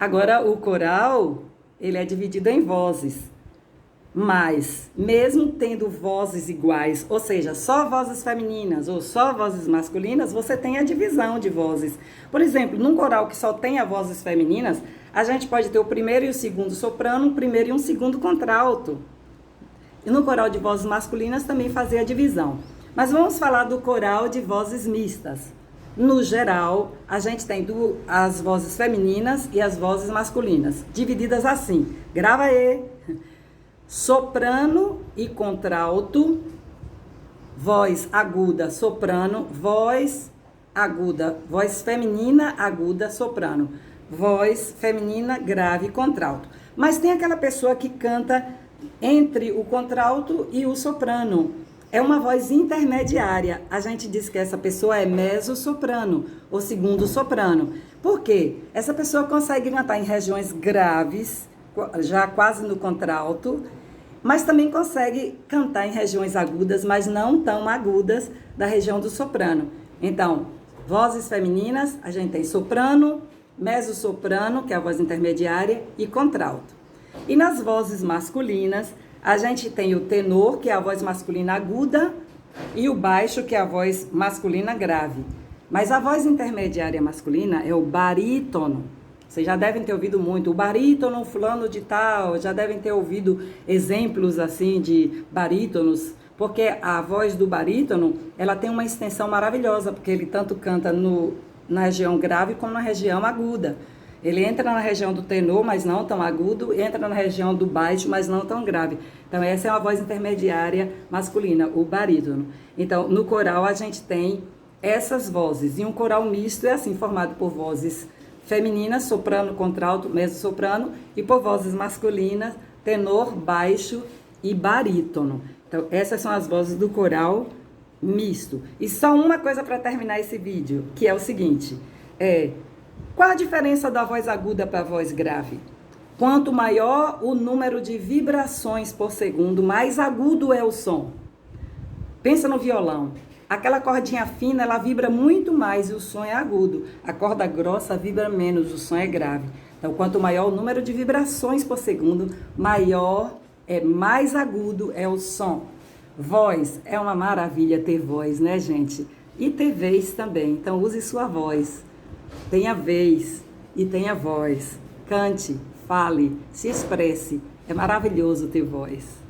Agora, o coral, ele é dividido em vozes. Mas, mesmo tendo vozes iguais, ou seja, só vozes femininas ou só vozes masculinas, você tem a divisão de vozes. Por exemplo, num coral que só tenha vozes femininas, a gente pode ter o primeiro e o segundo soprano, um primeiro e um segundo contralto. E no coral de vozes masculinas também fazer a divisão. Mas vamos falar do coral de vozes mistas. No geral, a gente tem as vozes femininas e as vozes masculinas, divididas assim. Grava aí. Soprano e contralto, voz aguda, soprano, voz aguda, voz feminina, aguda, soprano, voz feminina, grave, contralto. Mas tem aquela pessoa que canta entre o contralto e o soprano. É uma voz intermediária. A gente diz que essa pessoa é mezzo-soprano, ou segundo soprano. Por quê? Essa pessoa consegue cantar em regiões graves, já quase no contralto, mas também consegue cantar em regiões agudas, mas não tão agudas, da região do soprano. Então, vozes femininas, a gente tem soprano, mezzo-soprano, que é a voz intermediária, e contralto. E nas vozes masculinas, a gente tem o tenor, que é a voz masculina aguda, e o baixo, que é a voz masculina grave. Mas a voz intermediária masculina é o barítono. Vocês já devem ter ouvido muito, o barítono fulano de tal, já devem ter ouvido exemplos assim de barítonos, porque a voz do barítono, ela tem uma extensão maravilhosa, porque ele tanto canta na região grave como na região aguda. Ele entra na região do tenor, mas não tão agudo, entra na região do baixo, mas não tão grave. Então essa é uma voz intermediária masculina, o barítono. Então no coral a gente tem essas vozes, e um coral misto é assim, formado por vozes femininas, soprano, contralto, mezzo-soprano, e por vozes masculinas, tenor, baixo e barítono. Então, essas são as vozes do coral misto. E só uma coisa para terminar esse vídeo, que é o seguinte, qual a diferença da voz aguda para a voz grave? Quanto maior o número de vibrações por segundo, mais agudo é o som. Pensa no violão. Aquela cordinha fina, ela vibra muito mais e o som é agudo. A corda grossa vibra menos, o som é grave. Então, quanto maior o número de vibrações por segundo, mais agudo é o som. Voz, é uma maravilha ter voz, né, gente? E ter vez também. Então, use sua voz. Tenha vez e tenha voz. Cante, fale, se expresse. É maravilhoso ter voz.